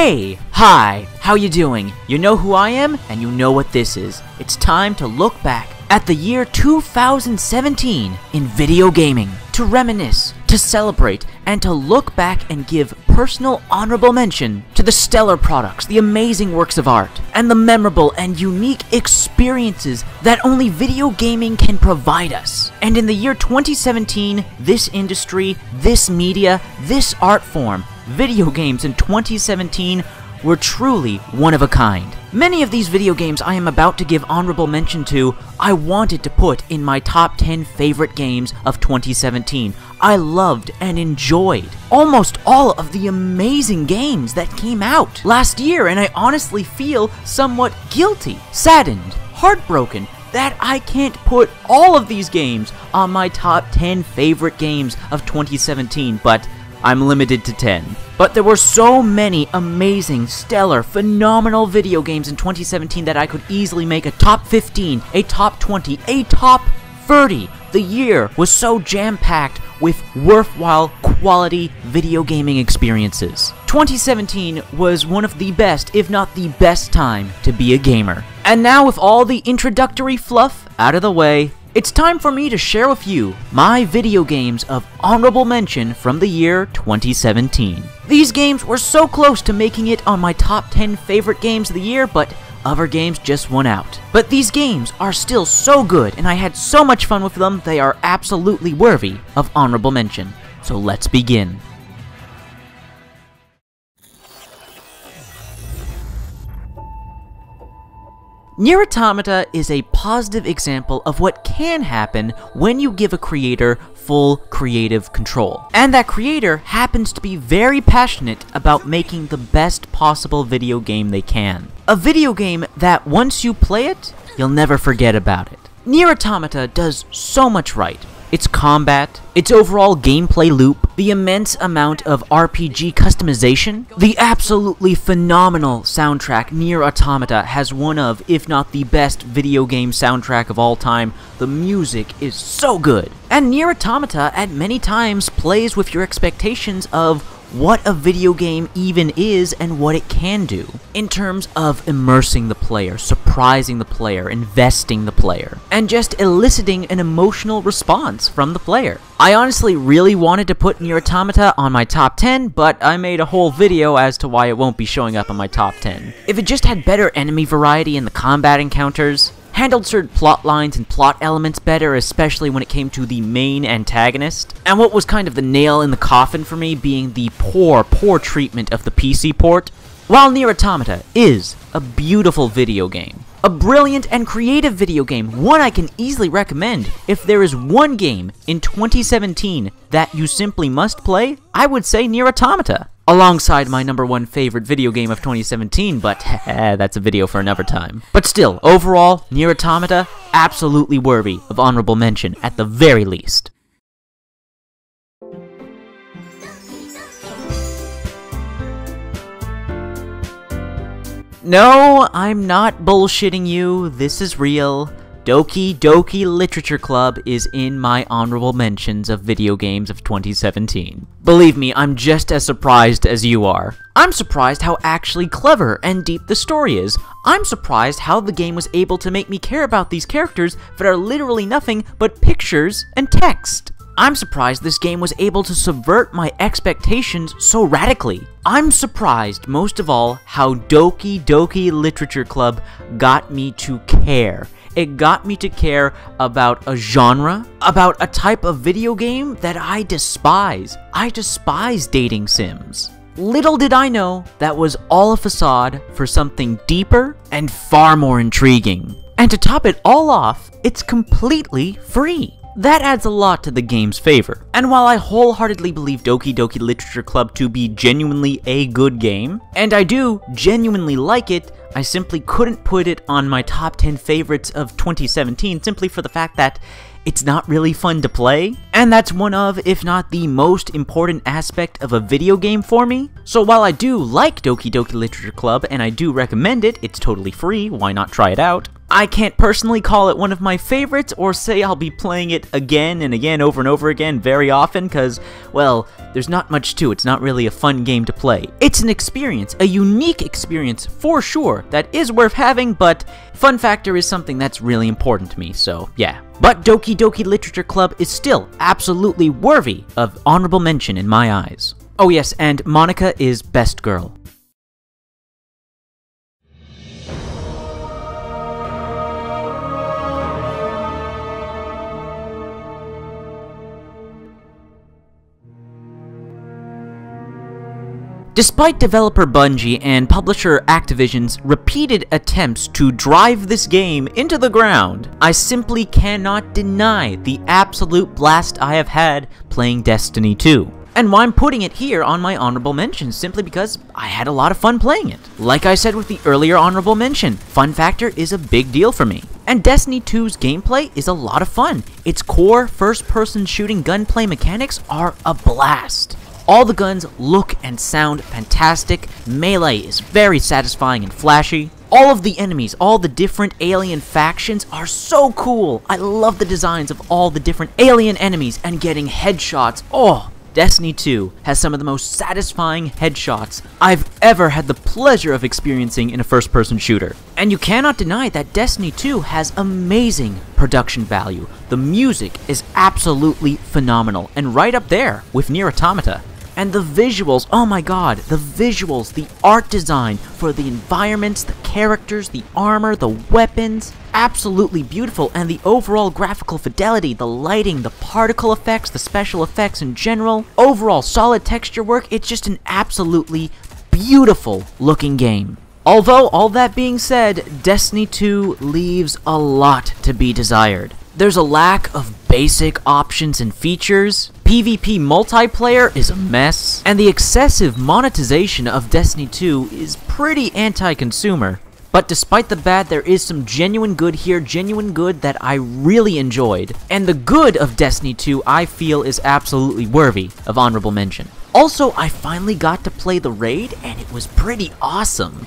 Hey! Hi! How you doing? You know who I am, and you know what this is. It's time to look back at the year 2017 in video gaming, to reminisce, to celebrate, and to look back and give personal honorable mention to the stellar products, the amazing works of art, and the memorable and unique experiences that only video gaming can provide us. And in the year 2017, this industry, this media, this art form, video games in 2017 were truly one of a kind. Many of these video games I am about to give honorable mention to, I wanted to put in my top 10 favorite games of 2017. I loved and enjoyed almost all of the amazing games that came out last year, and I honestly feel somewhat guilty, saddened, heartbroken that I can't put all of these games on my top 10 favorite games of 2017, but I'm limited to 10. But there were so many amazing, stellar, phenomenal video games in 2017 that I could easily make a top 15, a top 20, a top 30. The year was so jam-packed with worthwhile, quality video gaming experiences. 2017 was one of the best, if not the best time to be a gamer. And now with all the introductory fluff out of the way, it's time for me to share with you my video games of honorable mention from the year 2017. These games were so close to making it on my top 10 favorite games of the year, but other games just won out. But these games are still so good, and I had so much fun with them, they are absolutely worthy of honorable mention. So let's begin. Nier Automata is a positive example of what can happen when you give a creator full creative control. And that creator happens to be very passionate about making the best possible video game they can. A video game that once you play it, you'll never forget about it. Nier Automata does so much right. Its combat, its overall gameplay loop, the immense amount of RPG customization, the absolutely phenomenal soundtrack Nier Automata has one of, if not the best video game soundtrack of all time. The music is so good. And Nier Automata at many times plays with your expectations of what a video game even is and what it can do, in terms of immersing the player, surprising the player, investing the player, and just eliciting an emotional response from the player. I honestly really wanted to put Nier Automata on my top 10, but I made a whole video as to why it won't be showing up on my top 10. If it just had better enemy variety in the combat encounters, handled certain plot lines and plot elements better, especially when it came to the main antagonist, and what was kind of the nail in the coffin for me being the poor treatment of the PC port, while Nier Automata is a beautiful video game, a brilliant and creative video game, one I can easily recommend. If there is one game in 2017 that you simply must play, I would say Nier Automata, alongside my #1 favorite video game of 2017, but that's a video for another time. But still, overall, Nier Automata, absolutely worthy of honorable mention at the very least. No, I'm not bullshitting you, this is real. Doki Literature Club is in my honorable mentions of video games of 2017. Believe me, I'm just as surprised as you are. I'm surprised how actually clever and deep the story is. I'm surprised how the game was able to make me care about these characters that are literally nothing but pictures and text. I'm surprised this game was able to subvert my expectations so radically. I'm surprised, most of all, how Doki Literature Club got me to care. It got me to care about a genre, about a type of video game that I despise. I despise dating sims. Little did I know that was all a facade for something deeper and far more intriguing. And to top it all off, it's completely free. That adds a lot to the game's favor. And while I wholeheartedly believe Doki Literature Club to be genuinely a good game, and I do genuinely like it, I simply couldn't put it on my top 10 favorites of 2017 simply for the fact that it's not really fun to play, and that's one of, if not the most important aspect of a video game for me. So while I do like Doki Literature Club and I do recommend it, it's totally free, why not try it out, I can't personally call it one of my favorites or say I'll be playing it again and again over and over again very often because, well, there's not much to it. It's not really a fun game to play. It's an experience, a unique experience for sure that is worth having, but fun factor is something that's really important to me, so yeah. But Doki Doki Literature Club is still absolutely worthy of honorable mention in my eyes. Oh yes, and Monica is best girl. Despite developer Bungie and publisher Activision's repeated attempts to drive this game into the ground, I simply cannot deny the absolute blast I have had playing Destiny 2. And why I'm putting it here on my honorable mention, simply because I had a lot of fun playing it. Like I said with the earlier honorable mention, fun factor is a big deal for me. And Destiny 2's gameplay is a lot of fun. Its core first-person shooting gunplay mechanics are a blast. All the guns look and sound fantastic, melee is very satisfying and flashy. All of the enemies, all the different alien factions are so cool. I love the designs of all the different alien enemies and getting headshots. Oh, Destiny 2 has some of the most satisfying headshots I've ever had the pleasure of experiencing in a first-person shooter. And you cannot deny that Destiny 2 has amazing production value. The music is absolutely phenomenal and right up there with Nier Automata. And the visuals, oh my god, the visuals, the art design for the environments, the characters, the armor, the weapons, absolutely beautiful, and the overall graphical fidelity, the lighting, the particle effects, the special effects in general, overall solid texture work, it's just an absolutely beautiful looking game. Although, all that being said, Destiny 2 leaves a lot to be desired. There's a lack of basic options and features, PvP multiplayer is a mess, and the excessive monetization of Destiny 2 is pretty anti-consumer. But despite the bad, there is some genuine good here, genuine good that I really enjoyed, and the good of Destiny 2 I feel is absolutely worthy of honorable mention. Also, I finally got to play the raid, and it was pretty awesome.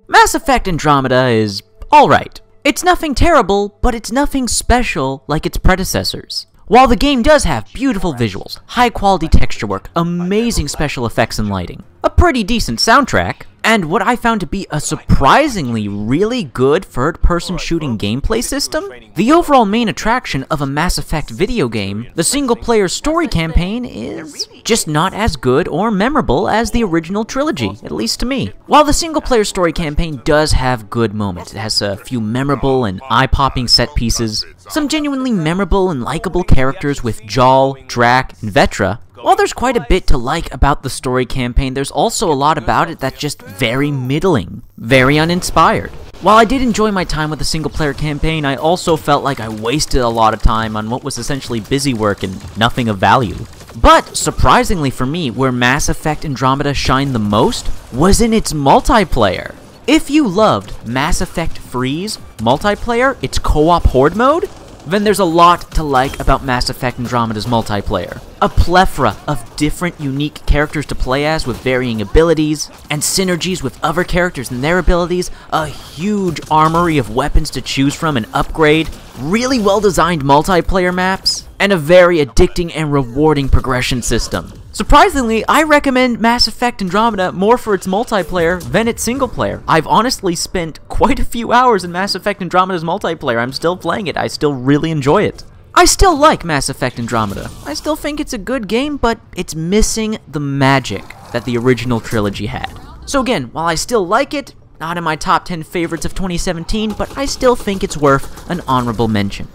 Mass Effect Andromeda is alright. It's nothing terrible, but it's nothing special like its predecessors. While the game does have beautiful visuals, high quality texture work, amazing special effects and lighting, a pretty decent soundtrack, and what I found to be a surprisingly really good third-person shooting gameplay system, the overall main attraction of a Mass Effect video game, the single-player story campaign, is just not as good or memorable as the original trilogy, at least to me. While the single-player story campaign does have good moments, it has a few memorable and eye-popping set pieces, some genuinely memorable and likable characters with Jaal, Drac, and Vetra. While there's quite a bit to like about the story campaign, there's also a lot about it that's just very middling, very uninspired. While I did enjoy my time with the single-player campaign, I also felt like I wasted a lot of time on what was essentially busy work and nothing of value. But, surprisingly for me, where Mass Effect Andromeda shined the most was in its multiplayer. If you loved Mass Effect Free's multiplayer, its co-op horde mode, then there's a lot to like about Mass Effect Andromeda's multiplayer. A plethora of different unique characters to play as with varying abilities, and synergies with other characters and their abilities, a huge armory of weapons to choose from and upgrade, really well-designed multiplayer maps, and a very addicting and rewarding progression system. Surprisingly, I recommend Mass Effect Andromeda more for its multiplayer than its single player. I've honestly spent quite a few hours in Mass Effect Andromeda's multiplayer. I'm still playing it. I still really enjoy it. I still like Mass Effect Andromeda. I still think it's a good game, but it's missing the magic that the original trilogy had. So again, while I still like it, not in my top 10 favorites of 2017, but I still think it's worth an honorable mention.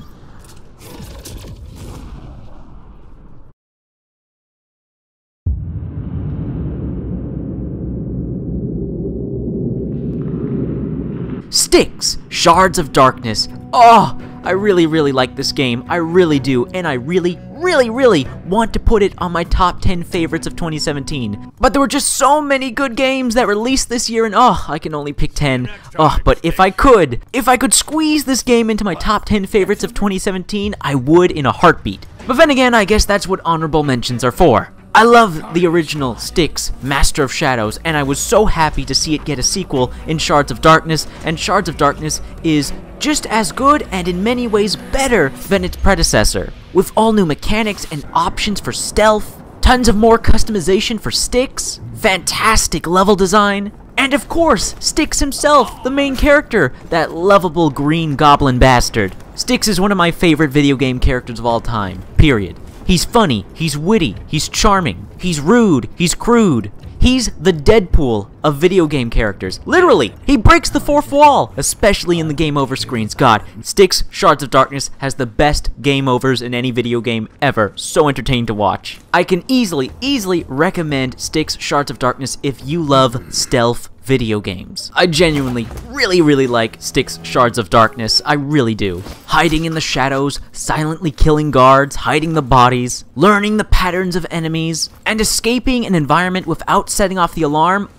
Styx, Shards of Darkness. Oh, I really like this game. I really do, and I really really want to put it on my top 10 favorites of 2017. But there were just so many good games that released this year, and I can only pick 10. But if I could squeeze this game into my top 10 favorites of 2017, I would in a heartbeat. But then again, I guess that's what honorable mentions are for. I love the original Styx, Master of Shadows, and I was so happy to see it get a sequel in Shards of Darkness, and Shards of Darkness is just as good and in many ways better than its predecessor. With all new mechanics and options for stealth, tons of more customization for Styx, fantastic level design, and of course, Styx himself, the main character, that lovable green goblin bastard. Styx is one of my favorite video game characters of all time, period. He's funny, he's witty, he's charming, he's rude, he's crude. He's the Deadpool of video game characters. Literally, he breaks the fourth wall, especially in the game over screens. God, Styx Shards of Darkness has the best game overs in any video game ever. So entertaining to watch. I can easily recommend Styx Shards of Darkness if you love stealth video games. I genuinely really like Styx Shards of Darkness. I really do. Hiding in the shadows, silently killing guards, hiding the bodies, learning the patterns of enemies, and escaping an environment without setting off the alarm.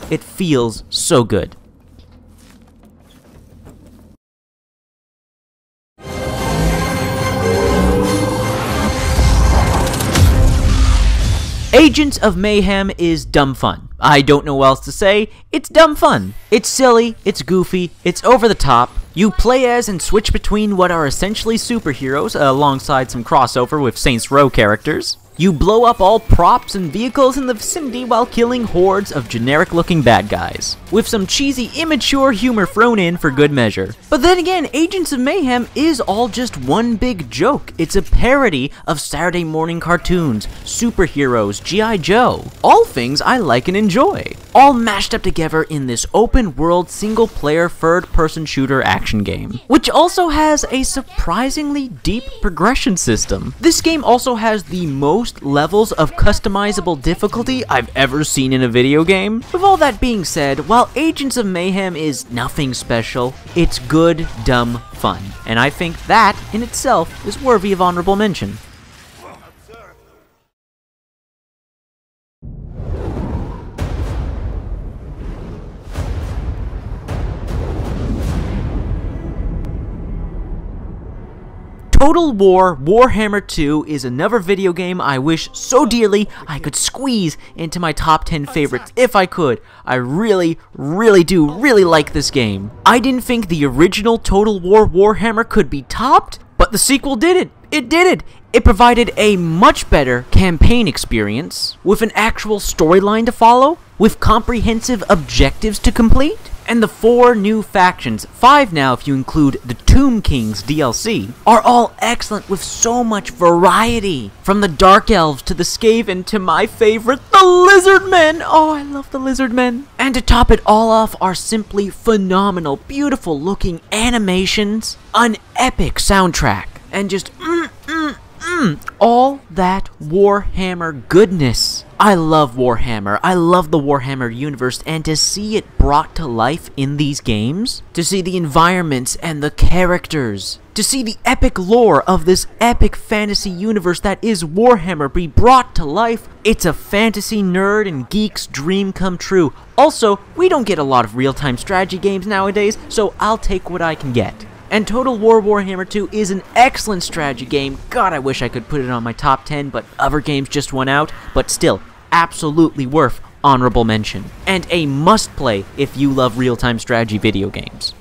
It feels so good. Agents of Mayhem is dumb fun. I don't know what else to say. It's dumb fun. It's silly, it's goofy, it's over the top. You play as and switch between what are essentially superheroes alongside some crossover with Saints Row characters. You blow up all props and vehicles in the vicinity while killing hordes of generic-looking bad guys, with some cheesy, immature humor thrown in for good measure. But then again, Agents of Mayhem is all just one big joke. It's a parody of Saturday morning cartoons, superheroes, G.I. Joe, all things I like and enjoy, all mashed up together in this open-world, single-player, third-person shooter action game, which also has a surprisingly deep progression system. This game also has the most levels of customizable difficulty I've ever seen in a video game. With all that being said, while Agents of Mayhem is nothing special, it's good, dumb fun, and I think that, in itself, is worthy of honorable mention. Total War Warhammer 2 is another video game I wish so dearly I could squeeze into my top 10 favorites if I could. I really do like this game. I didn't think the original Total War Warhammer could be topped, but the sequel did it. It did it. It provided a much better campaign experience, with an actual storyline to follow, with comprehensive objectives to complete, and the 4 new factions, 5 now if you include the Tomb Kings DLC, are all excellent with so much variety. From the Dark Elves to the Skaven to my favorite, the Lizard Men! I love the Lizard Men. And to top it all off are simply phenomenal, beautiful looking animations, an epic soundtrack, and just all that Warhammer goodness. I love Warhammer. I love the Warhammer universe, and to see it brought to life in these games, to see the environments and the characters, to see the epic lore of this epic fantasy universe that is Warhammer be brought to life, it's a fantasy nerd and geek's dream come true. Also, we don't get a lot of real-time strategy games nowadays, so I'll take what I can get. And Total War Warhammer 2 is an excellent strategy game. God, I wish I could put it on my top 10, but other games just won out. But still, absolutely worth honorable mention. And a must-play if you love real-time strategy video games.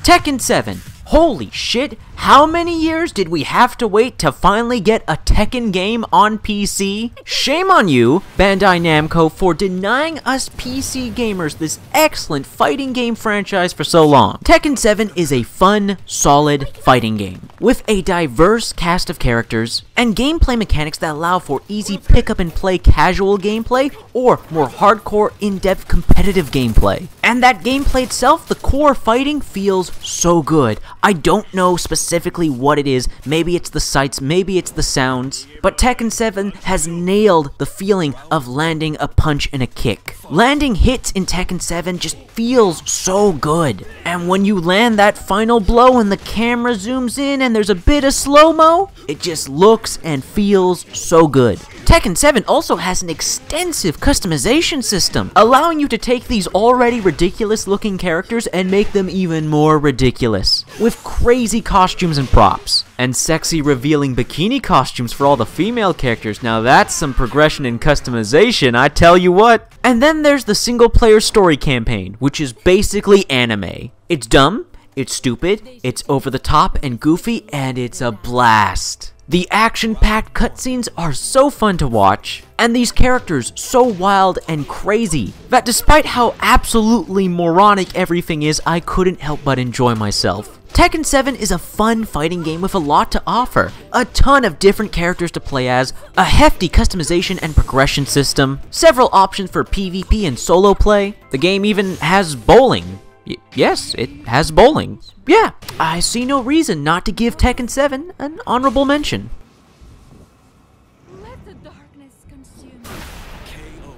Tekken 7. Holy shit, how many years did we have to wait to finally get a Tekken game on PC? Shame on you, Bandai Namco, for denying us PC gamers this excellent fighting game franchise for so long. Tekken 7 is a fun, solid fighting game, with a diverse cast of characters, and gameplay mechanics that allow for easy pick-up and play casual gameplay, or more hardcore, in-depth competitive gameplay. And that gameplay itself, the core fighting, feels so good. I don't know specifically what it is. Maybe it's the sights, maybe it's the sounds. But Tekken 7 has nailed the feeling of landing a punch and a kick. Landing hits in Tekken 7 just feels so good. And when you land that final blow and the camera zooms in and there's a bit of slow-mo, it just looks and feels so good. Tekken 7 also has an extensive customization system, allowing you to take these already ridiculous looking characters and make them even more ridiculous, with crazy costumes and props. And sexy revealing bikini costumes for all the female characters. Now that's some progression in customization, I tell you what. And then there's the single player story campaign, which is basically anime. It's dumb, it's stupid, it's over the top and goofy, and it's a blast. The action-packed cutscenes are so fun to watch, and these characters so wild and crazy, that despite how absolutely moronic everything is, I couldn't help but enjoy myself. Tekken 7 is a fun fighting game with a lot to offer, a ton of different characters to play as, a hefty customization and progression system, several options for PvP and solo play. The game even has bowling. Yes, it has bowling. Yeah, I see no reason not to give Tekken 7 an honorable mention. Let the darkness consume KO.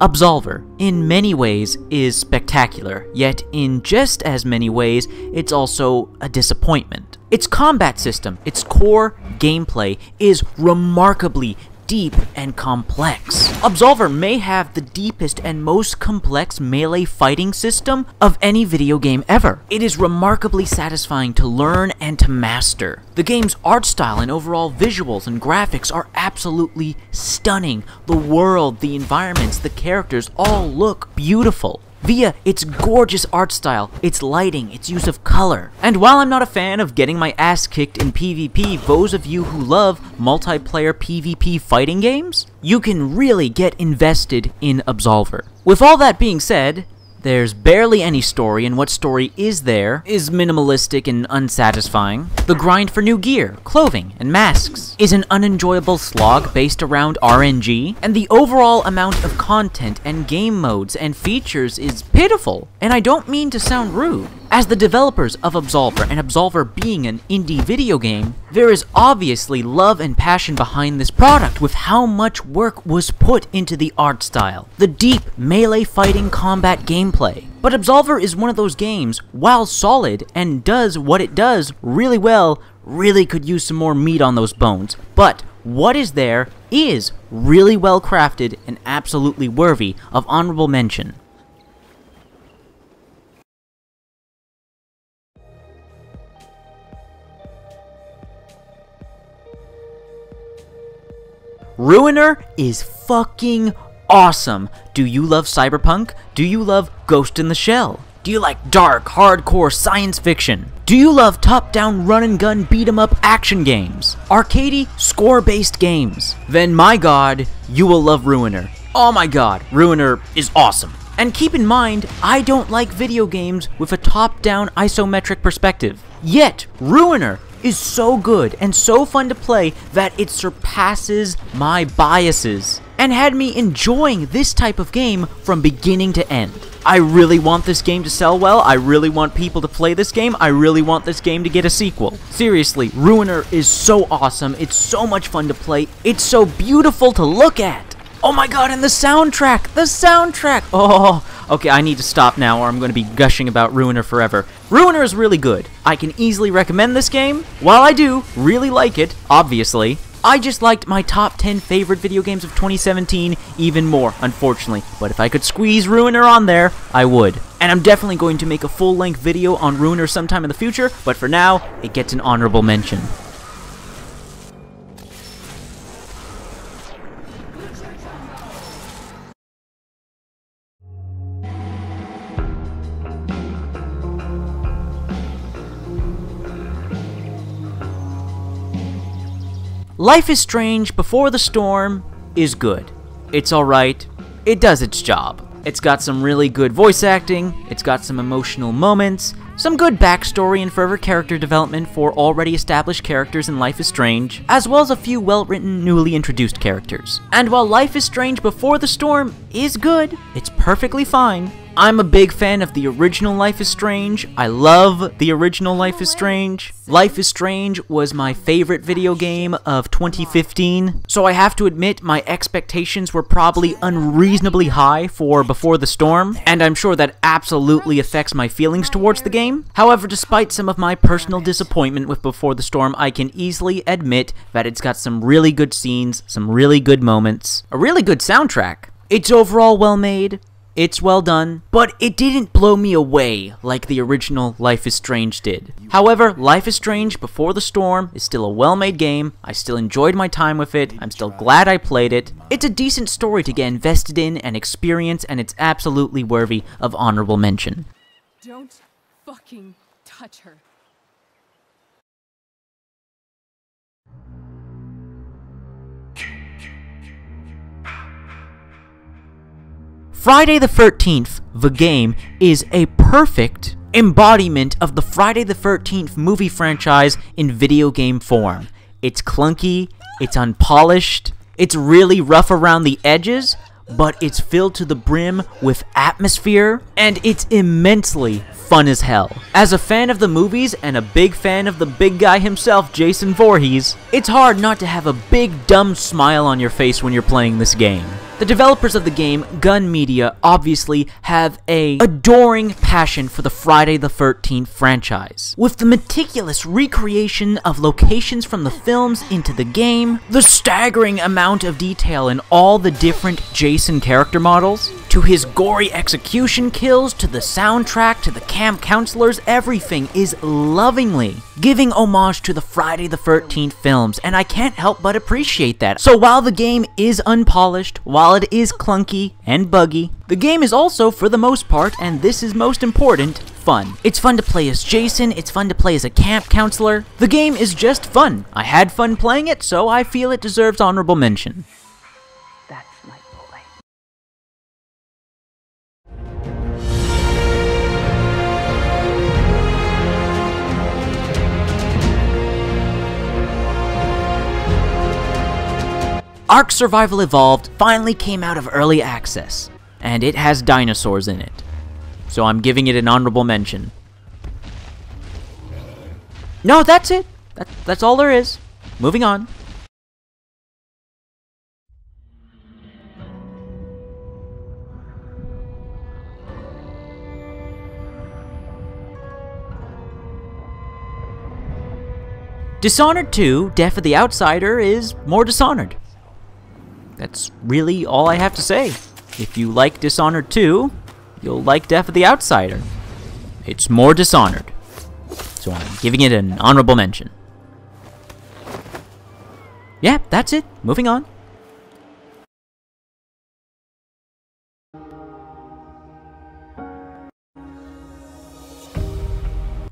Absolver, in many ways, is spectacular, yet in just as many ways, it's also a disappointment. Its combat system, its core gameplay, is remarkably deep and complex. Absolver may have the deepest and most complex melee fighting system of any video game ever. It is remarkably satisfying to learn and to master. The game's art style and overall visuals and graphics are absolutely stunning. The world, the environments, the characters all look beautiful via its gorgeous art style, its lighting, its use of color. And while I'm not a fan of getting my ass kicked in PvP, those of you who love multiplayer PvP fighting games, you can really get invested in Absolver. With all that being said, there's barely any story, and what story is there is minimalistic and unsatisfying. The grind for new gear, clothing, and masks is an unenjoyable slog based around RNG, and the overall amount of content and game modes and features is pitiful. And I don't mean to sound rude. As the developers of Absolver, and Absolver being an indie video game, there is obviously love and passion behind this product with how much work was put into the art style, the deep melee fighting combat gameplay. But Absolver is one of those games, while solid and does what it does really well, really could use some more meat on those bones. But what is there is really well crafted and absolutely worthy of honorable mention. Ruiner is fucking awesome. Do you love cyberpunk? Do you love Ghost in the Shell? Do you like dark, hardcore science fiction? Do you love top-down run-and-gun beat-em-up action games? Arcadey, score-based games? Then my god, you will love Ruiner. Oh my god, Ruiner is awesome. And keep in mind, I don't like video games with a top-down isometric perspective. Yet, Ruiner is so good and so fun to play that it surpasses my biases and had me enjoying this type of game from beginning to end. I really want this game to sell well, I really want people to play this game, I really want this game to get a sequel. Seriously, Ruiner is so awesome, it's so much fun to play, it's so beautiful to look at. Oh my god, and the soundtrack! Oh, okay, I need to stop now or I'm going to be gushing about Ruiner forever. Ruiner is really good. I can easily recommend this game. While I do really like it, obviously, I just liked my top 10 favorite video games of 2017 even more, unfortunately. But if I could squeeze Ruiner on there, I would. And I'm definitely going to make a full-length video on Ruiner sometime in the future, but for now, it gets an honorable mention. Life is Strange Before the Storm is good. It's alright. It does its job. It's got some really good voice acting, it's got some emotional moments, some good backstory and further character development for already established characters in Life is Strange, as well as a few well-written, newly introduced characters. And while Life is Strange Before the Storm is good, it's perfectly fine. I'm a big fan of the original Life is Strange. I love the original Life is Strange. Life is Strange was my favorite video game of 2015, so I have to admit my expectations were probably unreasonably high for Before the Storm, and I'm sure that absolutely affects my feelings towards the game. However, despite some of my personal disappointment with Before the Storm, I can easily admit that it's got some really good scenes, some really good moments, a really good soundtrack. It's overall well made. It's well done, but it didn't blow me away like the original Life is Strange did. However, Life is Strange Before the Storm is still a well-made game. I still enjoyed my time with it. I'm still glad I played it. It's a decent story to get invested in and experience, and it's absolutely worthy of honorable mention. Don't fucking touch her. Friday the 13th, the game, is a perfect embodiment of the Friday the 13th movie franchise in video game form. It's clunky, it's unpolished, it's really rough around the edges, but it's filled to the brim with atmosphere, and it's immensely fun as hell. As a fan of the movies and a big fan of the big guy himself, Jason Voorhees, it's hard not to have a big dumb smile on your face when you're playing this game. The developers of the game, Gun Media, obviously have a adoring passion for the Friday the 13th franchise. With the meticulous recreation of locations from the films into the game, the staggering amount of detail in all the different Jason character models, to his gory execution kills, to the soundtrack, to the camp counselors, everything is lovingly giving homage to the Friday the 13th films, and I can't help but appreciate that. So while the game is unpolished, while it is clunky and buggy, the game is also, for the most part, and this is most important, fun. It's fun to play as Jason, it's fun to play as a camp counselor. The game is just fun. I had fun playing it, so I feel it deserves honorable mention. That's my boy. Ark Survival Evolved finally came out of early access, and it has dinosaurs in it. So I'm giving it an honorable mention. No, that's it. That's all there is. Moving on. Dishonored 2, Death of the Outsider, is more Dishonored. That's really all I have to say. If you like Dishonored 2, you'll like Death of the Outsider. It's more Dishonored. So I'm giving it an honorable mention. Yeah, that's it. Moving on.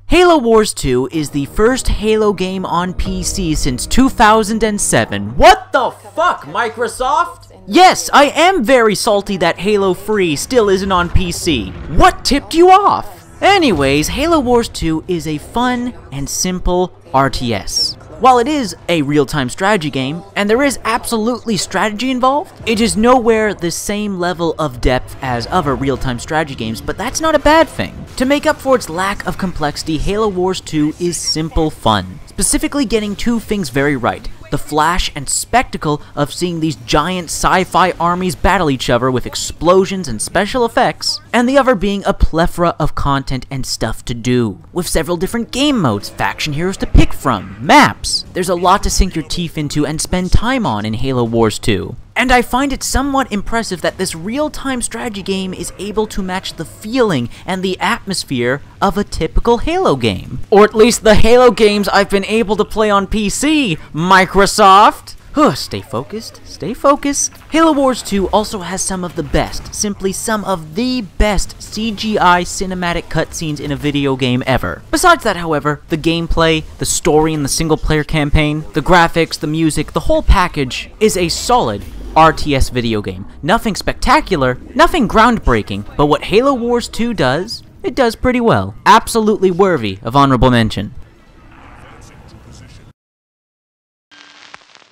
Halo Wars 2 is the first Halo game on PC since 2007. What the fuck, Microsoft? Yes, I am very salty that Halo Free still isn't on PC. What tipped you off? Anyways, Halo Wars 2 is a fun and simple RTS. While it is a real-time strategy game, and there is absolutely strategy involved, it is nowhere the same level of depth as other real-time strategy games, but that's not a bad thing. To make up for its lack of complexity, Halo Wars 2 is simple fun, specifically getting two things very right: the flash and spectacle of seeing these giant sci-fi armies battle each other with explosions and special effects, and the other being a plethora of content and stuff to do, with several different game modes, faction heroes to pick from, maps. There's a lot to sink your teeth into and spend time on in Halo Wars 2. And I find it somewhat impressive that this real-time strategy game is able to match the feeling and the atmosphere of a typical Halo game. Or at least the Halo games I've been able to play on PC, Microsoft! Stay focused, stay focused. Halo Wars 2 also has some of the best, simply some of the best CGI cinematic cutscenes in a video game ever. Besides that, however, the gameplay, the story in the single-player campaign, the graphics, the music, the whole package is a solid RTS video game. Nothing spectacular, nothing groundbreaking, but what Halo Wars 2 does, it does pretty well. Absolutely worthy of honorable mention.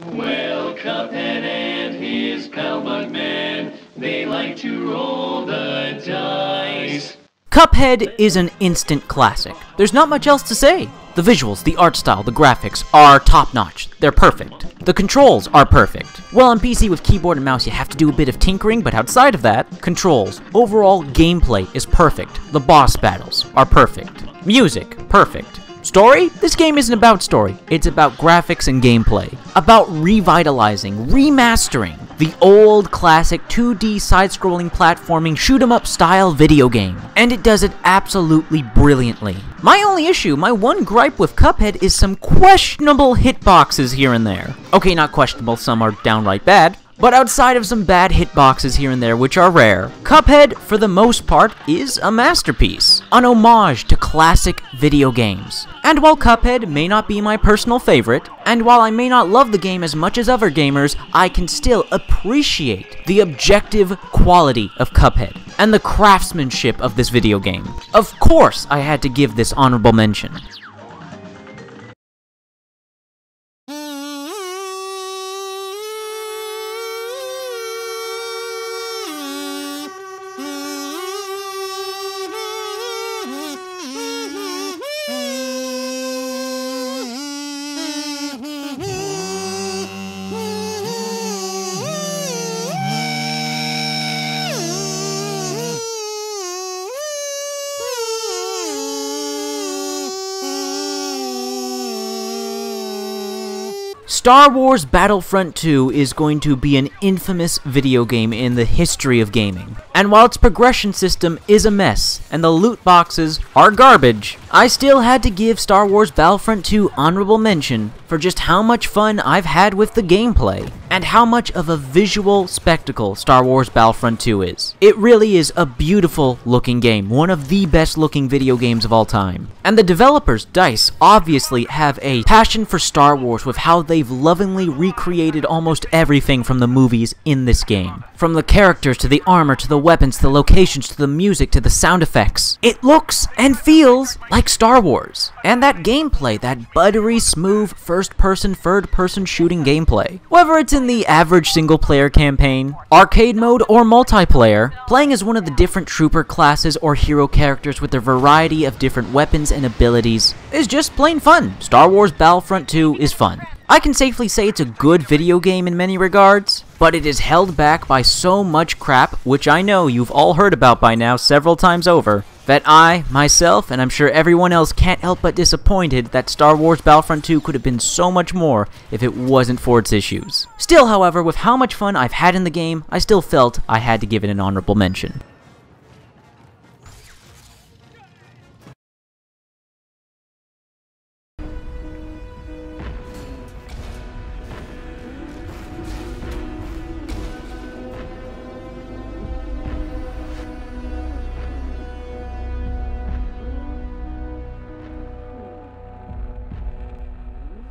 Well, Cuphead and his pal Bugman, they like to roll the dice. Cuphead is an instant classic. There's not much else to say. The visuals, the art style, the graphics are top-notch. They're perfect. The controls are perfect. Well, on PC with keyboard and mouse you have to do a bit of tinkering, but outside of that, controls, overall gameplay is perfect. The boss battles are perfect. Music, perfect. Story? This game isn't about story. It's about graphics and gameplay. About revitalizing, remastering the old classic 2D side-scrolling platforming shoot-'em-up style video game. And it does it absolutely brilliantly. My only issue, my one gripe with Cuphead is some questionable hitboxes here and there. Okay, not questionable, some are downright bad. But outside of some bad hitboxes here and there, which are rare, Cuphead, for the most part, is a masterpiece. An homage to classic video games. And while Cuphead may not be my personal favorite, and while I may not love the game as much as other gamers, I can still appreciate the objective quality of Cuphead, and the craftsmanship of this video game. Of course, I had to give this honorable mention. Star Wars Battlefront 2 is going to be an infamous video game in the history of gaming. And while its progression system is a mess, and the loot boxes are garbage, I still had to give Star Wars Battlefront 2 honorable mention for just how much fun I've had with the gameplay, and how much of a visual spectacle Star Wars Battlefront 2 is. It really is a beautiful looking game, one of the best looking video games of all time. And the developers, DICE, obviously have a passion for Star Wars with how they've lovingly recreated almost everything from the movies in this game. From the characters, to the armor, to the weapons, to the locations, to the music, to the sound effects. It looks and feels like Star Wars. And that gameplay, that buttery, smooth, first-person, third-person shooting gameplay. Whether it's in the average single-player campaign, arcade mode, or multiplayer, playing as one of the different trooper classes or hero characters with a variety of different weapons and abilities is just plain fun. Star Wars Battlefront 2 is fun. I can safely say it's a good video game in many regards, but it is held back by so much crap, which I know you've all heard about by now several times over, that I, myself, and I'm sure everyone else can't help but disappointed that Star Wars Battlefront 2 could have been so much more if it wasn't for its issues. Still, however, with how much fun I've had in the game, I still felt I had to give it an honorable mention.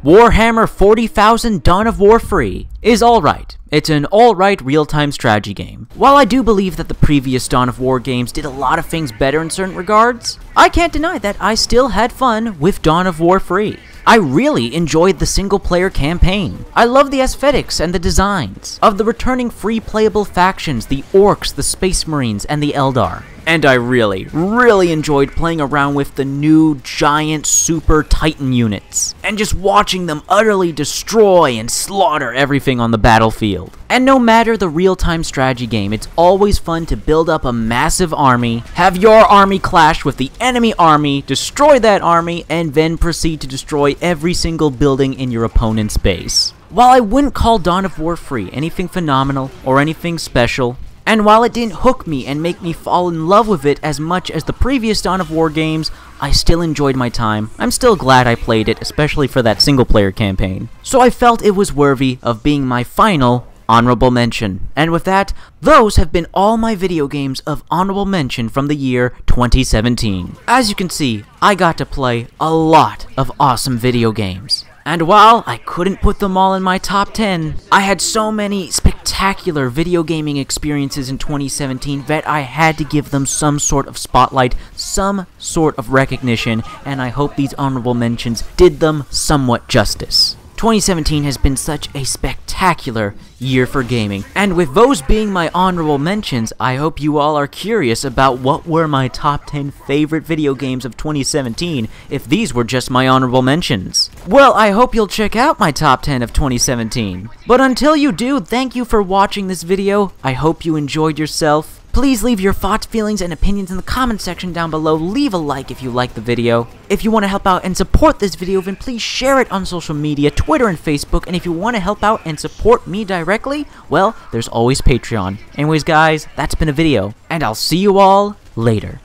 Warhammer 40,000 Dawn of War Free is alright. It's an alright real-time strategy game. While I do believe that the previous Dawn of War games did a lot of things better in certain regards, I can't deny that I still had fun with Dawn of War Free. I really enjoyed the single-player campaign. I love the aesthetics and the designs of the returning free playable factions, the Orcs, the Space Marines, and the Eldar. And I really enjoyed playing around with the new giant super titan units, and just watching them utterly destroy and slaughter everything on the battlefield. And no matter the real-time strategy game, it's always fun to build up a massive army, have your army clash with the enemy army, destroy that army, and then proceed to destroy every single building in your opponent's base. While I wouldn't call Dawn of War Free anything phenomenal or anything special, and while it didn't hook me and make me fall in love with it as much as the previous Dawn of War games, I still enjoyed my time. I'm still glad I played it, especially for that single-player campaign. So I felt it was worthy of being my final honorable mention. And with that, those have been all my video games of honorable mention from the year 2017. As you can see, I got to play a lot of awesome video games. And while I couldn't put them all in my top 10, I had so many spectacular spectacular video gaming experiences in 2017 that I had to give them some sort of spotlight, some sort of recognition, and I hope these honorable mentions did them somewhat justice. 2017 has been such a spectacular year for gaming, and with those being my honorable mentions, I hope you all are curious about what were my top 10 favorite video games of 2017 if these were just my honorable mentions. Well, I hope you'll check out my top 10 of 2017. But until you do, thank you for watching this video. I hope you enjoyed yourself. Please leave your thoughts, feelings, and opinions in the comment section down below. Leave a like if you liked the video. If you want to help out and support this video, then please share it on social media, Twitter and Facebook. And if you want to help out and support me directly, well, there's always Patreon. Anyways, guys, that's been a video, and I'll see you all later.